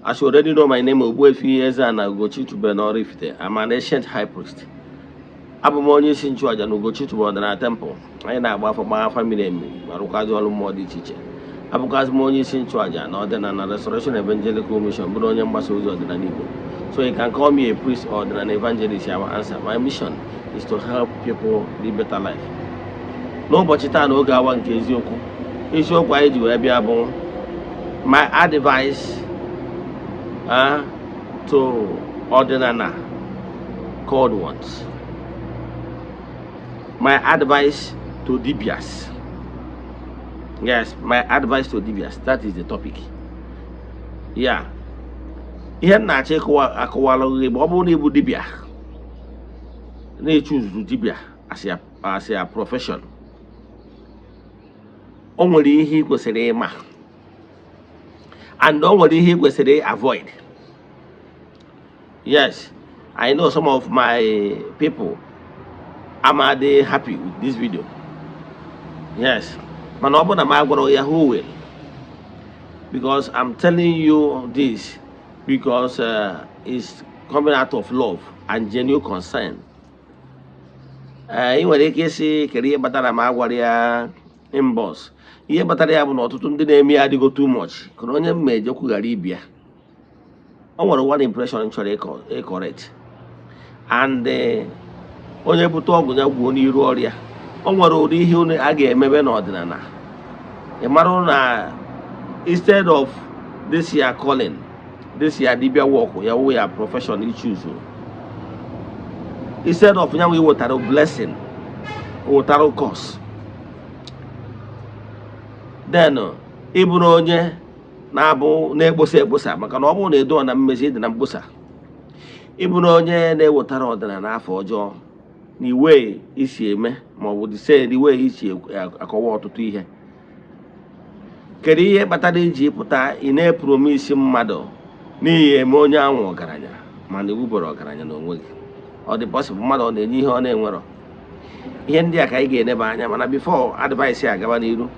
As you already know, my name is Ogbuefi Ezeana, ugochitubelu Oraifite. I'm an ancient high priest. Abụ m onye isi nchụaja na ugochitubelu na temple. Anyị na-agba afọ gbaa family emi ma rụkwazi ọrụ mmụọ dị iche iche. Abụkwazi m onye isi nchụaja na ọdịnala Restoration Evangelical Mission, bụrụ onye mgbasa ozi ọdịnala Igbo. So you can call me a priest or an evangelist. I will answer. My mission is to help people live better life. N'ụbọchị taa na oge awa nke eziokwu, isiokwu anyị ji wee bịa bụ my advice to ordinary called ones. My advice to Dibias. Yes, my advice to Dibias. That is the topic. Yeah. Ihe na-achọ akọwala gị bụ ọ bụrụ na ịbụ dibia na-echuzu dibia as a profession. O nwere ihe ị kwesịrị ịma and o nwere ihe ị kwesịrị avoid. Yes, I know some of my people are they happy with this video. Yes, mana ọ bụ na m agwara ya who will, because I'm telling you this because it's coming out of love and genuine concern. Ị nwere ike isi kere ihe batara m agwara ya inbox. Ihe batara ya bụ na ọtụtụ ndị na-eme ya adịgo too much. Kana onye m ejekwu ghara ibia. O nwere one impression chọrọ correct. And onye bute ọgwụ ya gwuo n'iru ọrịa. O nwere ụdị ihe a ga-emebe n'ọdịnala. Ị mara na instead of this year calling, this year dibia work, we are profession you choose. Instead of now we water blessing, water curse. Then iburu onye na-abụ na-egbosa maka na ọ bụrụ na edo na mmezi dị na mgbosa. Iburu onye na-ewetara ọdịnala afọ ọjọọ n'iwe isi eme ma ọ bụ n'iwe isi akọwa ọtụtụ ihe. Kedu ihe kpatara iji pụta ị na-epromise mmadụ n'ihi eme onye ahụ ọgaranya mana iwu bụrụ ọgaranya n'onwe gị? Ọ dị possible mmadụ ọ na-enye ihe ọ na-enwerọ. Ihe ndị a ka anyị ga-eneba anya, mana before advice ya agaba n'iru,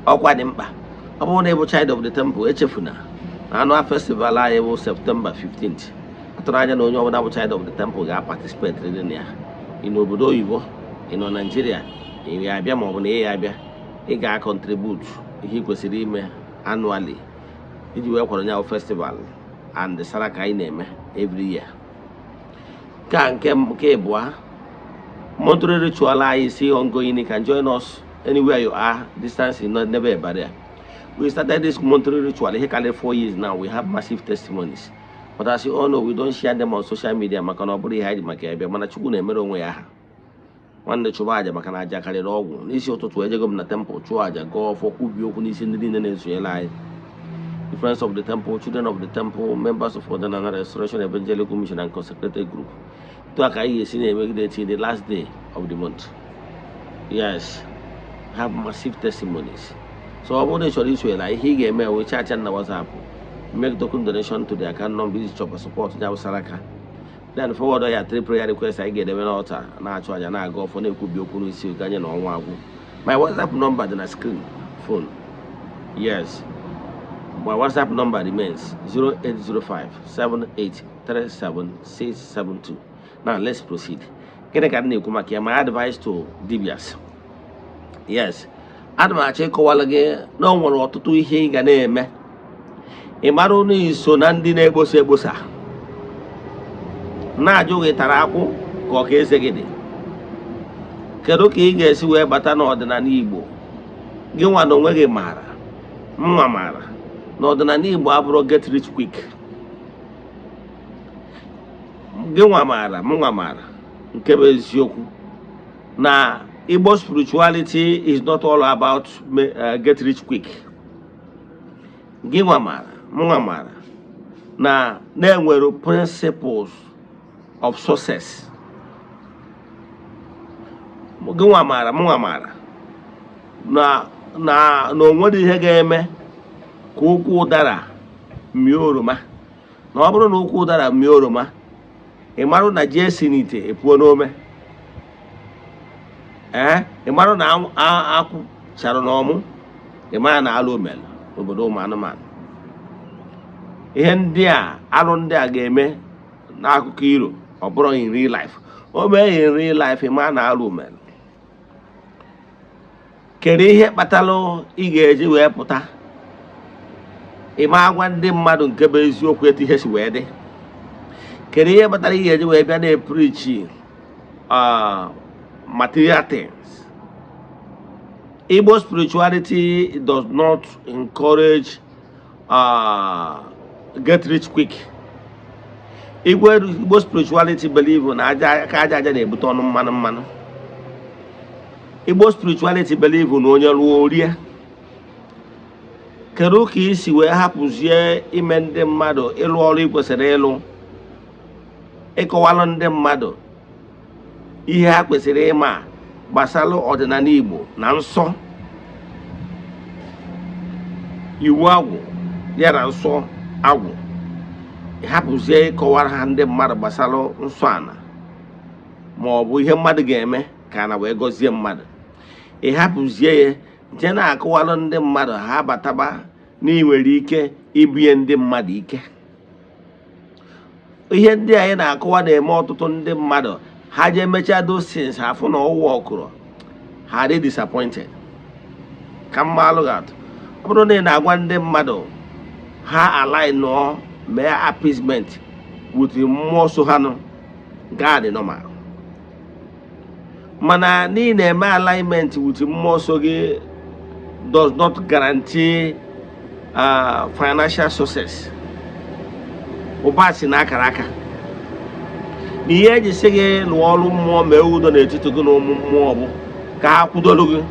ọkwa dị mkpa. Ọ bụrụ na ịbụ child of the temple, echefuna na annual festival anyị bụ September 15th. Atụrụ anya na onye ọbụla bụ child of the temple ga-participate na ya. Ị n'obodo oyibo, ị nọ Nigeria, ị ga-abịa ma ọ bụ na ị ga-abịa, ị ga-contribute ihe ị kwesịrị ime annually iji wee kwado ya festival and the saraka anyị na-eme every year. Ka nke abụọ, monthly ritual anyị see ongoing. You can join us anywhere you are. Distance is not never a barrier. We started this monthly ritual here 4 years now. We have massive testimonies, but as you all know, we don't share them on social media. Makana oburi hide makebe mana chukwu na-emere onwe ya ha. Nwanne chụba aja maka na aja karịrị ọgwụ. N'isi ụtụtụ ejego m na temple chụọ aja gọọ ọfọ kwubi okwu n'isi ndị niile na-esonyere anyị. The friends of the temple, children of the temple, members of Eze-Ana Restoration Evangelical Mission and consecrated group. To Akai till the last day of the month. Yes, have massive testimonies. So I want to show you like he gave me a church and WhatsApp. Make token donation to the account number, chopper support Jaw Saraka. Then forward I 3 prayer requests I get them an altar. Now I go for no could be open with you. My WhatsApp number on the screen phone. Yes. My WhatsApp number remains 0805 7837672. Now let's proceed. My advice to Dibias. Yes. Advice kowalage no one or to do ihe ga na-eme. Ị mara onye iso na ndị na-egbosa egbosa. Na-ajụ gị tara akwụ ka ọ ka eze gị dị. Kedu ka ị ga-esi wee bata n'ọdịnala Igbo? Gị nwa na onwe gị maara. Mma maara. N'ọdịnala Igbo abụrụ get rich quick. Gị nwa maara, mma maara. Nke bụ eziokwu na Igbo spirituality is not all about get rich quick. Gị nwa maara, mma maara na na-enwere principles of success. Gị nwa maara, mma maara na onwere ihe ga-eme ka ụkwụ ụdara mie oroma. Na ọ bụrụ na ụkwụ ụdara mie oroma, ị marụ na ji esi n'ite epuo n'ome. Ị marụ na akwụ chara n'ọmụ, ị mara na alụ omelu n'obodo ụmụ anụmanụ. ihe ndị a arụ ndị a ga-eme n'akụkọ iro, ọ bụrụ in real life. O mee in real life ma na arụ mere. Kedu ihe kpatalụ ị ga-eji wee pụta ịma agwa ndị mmadụ nke bụ eziokwu etu ihe si wee dị? Kedu ihe kpatara ị ga-eji wee bịa na-epreach material things? Igbo spirituality does not encourage get rich quick. Igbo spirituality believe na aja na-ebute ọnụ mmanụ. Igbo spirituality believe na onye ruo orie. Kedu ka isi wee hapụzie ime ndị mmadụ ịlụ ọrụ ị kwesịrị ịlụ, ịkọwalụ ndị mmadụ ihe ha kwesịrị ịma gbasara ọdịnala Igbo na nsọ, iwu agwụ ya na nsọ agwụ, ịhapụzie ịkọwara ha ndị mmadụ gbasara nsọ ana ma ọ bụ ihe mmadụ ga-eme ka na wee gọzie mmadụ. Ịhapụzie ya je na-akọwalụ ndị mmadụ ha bataba na ị nwere ike ibunye ndị mmadụ ike. Ihe ndị anyị na-akọwa na-eme ọtụtụ ndị mmadụ ha je emechaa those things afụ na ọwụwa ọkụrụ ha dị disappointed. Ka mma alụgatụ, ọ bụrụ na ị na-agwa ndị mmadụ ha align nọ mee appeasement with mmụọ so ha nọ, God normal. Mana n'ihi na-eme alignment with mmụọ so gị does not guarantee financial success. Ụba si na akara aka. N'ihe eji sị gị lụọ ọrụ mmụọ mee udo n'etiti gị na ụmụ mmụọ bụ ka ha kwudoro gị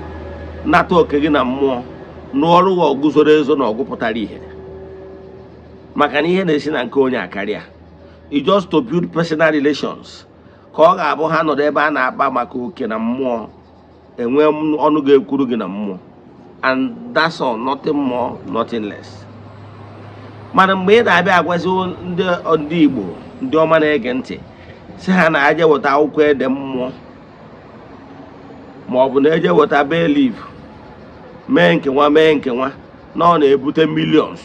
nata oke gị na mmụọ n'ọrụ ọgụ zoro ezo na ọgụ pụtara ihe. Maka na ihe na-esi na nke onye akarịa. It just to build personal relations. Ka ọ ga-abụ ha nọdụ ebe a na-akpa maka oke na mmụọ, enwe ọnụ ga-ekwuru gị na mmụọ. And that's all, nothing more, nothing less. Mana mgbe ị na-abịa agwazi ndị Igbo ndị ọma na-ege ntị si ha na aje weta akwụkwọ ede mmụọ ma ọ bụ na eje weta bay leaf mee nkenwa na ọ na-ebute millions,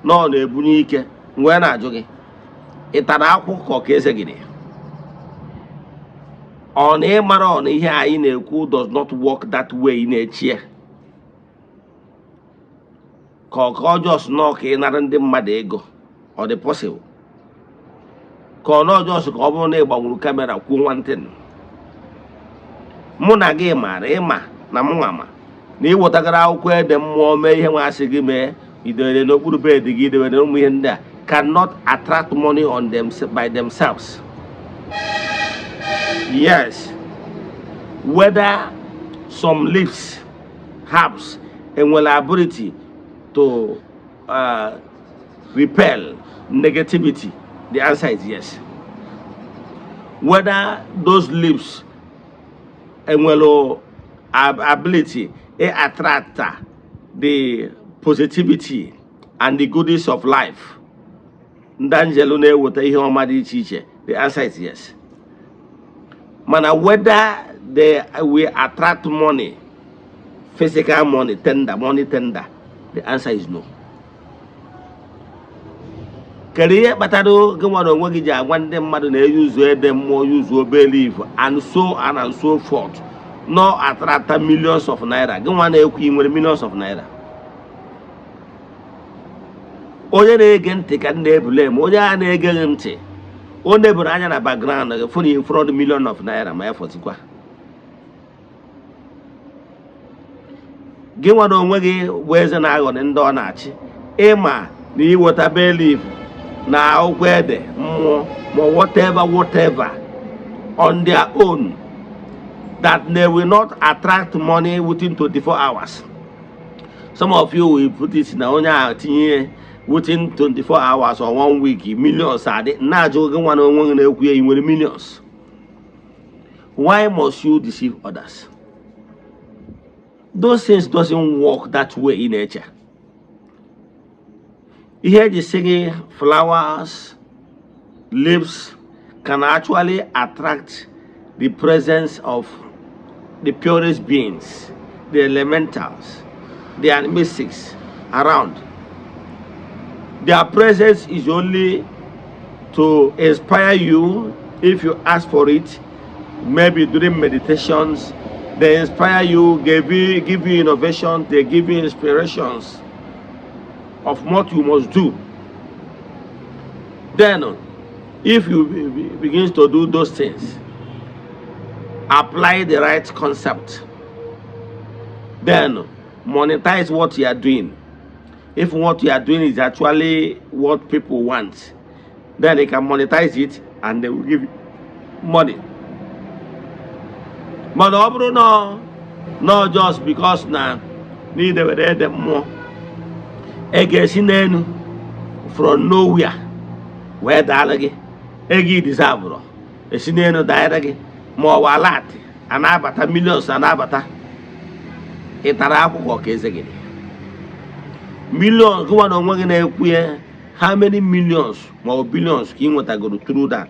na ọ na-ebunye ike, mgbe na-ajụ gị ị tara akwụkwọ ka eze gị dị? Ọ na ịmara ọ na ihe anyị na-ekwu does not work that way na-echi ya? Ka ọ just nọ ka ị nara ndị mmadụ ego, ọ dị possible? Ka ọ nọ just ka ọ bụrụ na ị gbanwuru kamera kwuo nwantịn? Mụ na gị maara ịma na mụ ama na ịwetagara akwụkwọ ede mmụọ mee ihe nwa asị gị mee, idewere n'okpuru bed gị, idewere ụmụ ihe ndị a cannot attract money on them by themselves. Yes, whether some leaves, herbs, enwere ability to repel negativity, the answer is yes. Whether those leaves enwere ability to attract the positivity and the goodies of life, the answer is yes. Mana whether they will attract money, physical money tender, the answer is no. Kedu ihe kpatara gị nwere onwe gị ji agwa ndị mmadụ na-eyuzu ede mmụọ, yuzuo believe and so on and so forth, no attract millions of naira? Gị nwa na-ekwu ị nwere millions of naira? Onye na-ege ntị ka na-ebule m, onye a na-ege ntị o neburu anya na background gị fụ na in front million of naira ma ya fọzikwa. Gị nwere onwe gị bụ eze na-aghọ ndị ọ na-achị, ịma na iweta believe na akwụkwọ ede mmụọ ma whatever on their own, that they will not attract money within 24 hours. Some of you will put it na onye a tinye within 24 hours or 1 week, millions are there. Millions. Why must you deceive others? Those things doesn't work that way in nature. Here the singing flowers, leaves can actually attract the presence of the purest beings, the elementals, the mystics around. Their presence is only to inspire you if you ask for it. Maybe during meditations, they inspire you, give you innovation, they give you inspirations of what you must do. Then, if you begin to do those things, apply the right concept, then monetize what you are doing. If what you are doing is actually what people want, then they can monetize it and they will give you money. But no, just because now need them more. Again, from nowhere, where the egi deserve. A sineno diary, more wallet, and abata millions and abata. Itaraku or Eze-Ana. Millions, go on working how many millions or billions can what I go through that?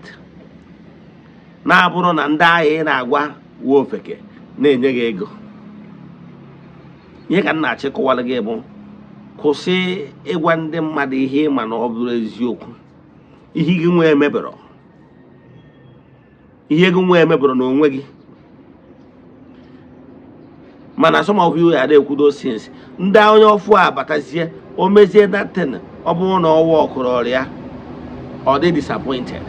Now, put on and die in agua, wolfeke, nego. You can not check all again. Kose, a one dem muddy him and always yoke. He can wear mebero. He can wear mebero no weggy. Man, some of you are there with those things. Down your four, but I see, or may say that 10 or born or walk or they disappointed.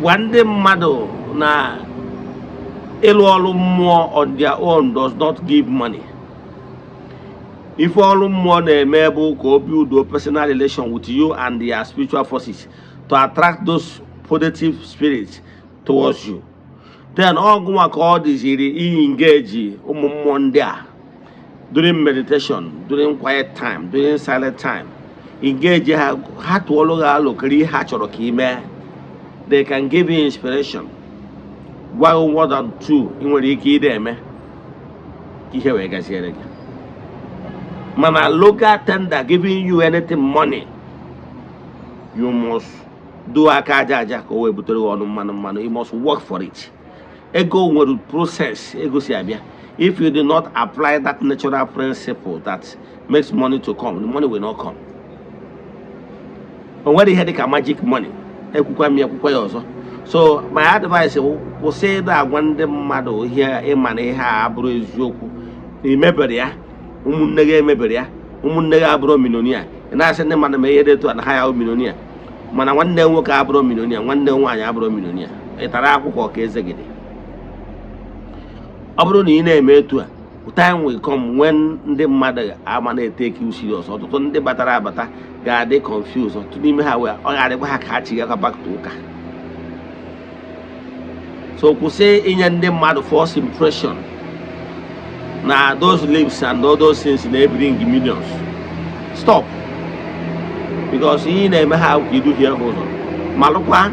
One day, mother, na all more on their own does not give money. If all more they may build a personal relation with you and their spiritual forces to attract those positive spirits towards you. Then all this engage during meditation, during quiet time, during silent time. Engage heart they can give you inspiration. One more than two in what you them. Mana local tender giving you anything money. You must do a kajaja or you must work for it. Ego will process ego siabia. If you do not apply that natural principle that makes money to come, the money will not come. But when they had a magic money, so my advice will say that when the mother here a money have is yoku, remember ya, meberia, umunega bro minonia, and I send them man made to an higher minonia. Mana one day work abro minonia, one day one abro minonia, a taraku or Eze-Ana. Time will come when the mother amane take you serious or to turn the batara God they confused or to name how or back to. So could say in the mother first impression. Now those lips and all those things they bring millions. Stop. Because he never have you do here also. Malukwa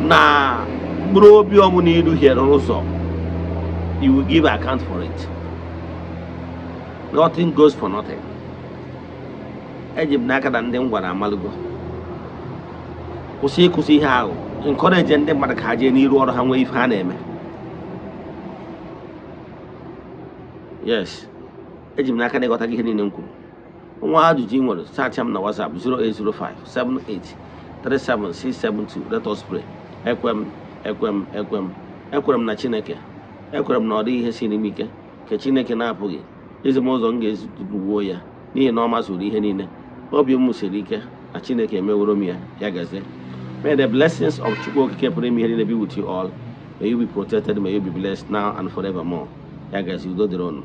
na bro biomuni do here also. You will give account for it. Nothing goes for nothing. Egypt naka than them what I'm malugo. Kusi how encourage them Madakaji ni road hanway if hanem. Yes. Egypt naka got a given in Uncle. Why do you want to start him na WhatsApp 0805 78 37 672? Let us pray. Equem na Chineke. Ekwere m na ọ dị ihe siri ike ka Chineke na-apụghị ezi m ụzọ m ga-ezigbuo ya n'ihi na ọ masịrị ihe niile obi m siri ike na Chineke emeworo m ya gazie. May the blessings of Chukwu Okike pụrụ ime ihe niile be with you all. May you be protected, may you be blessed now and forevermore. Ya gazie, udo dịrị unu.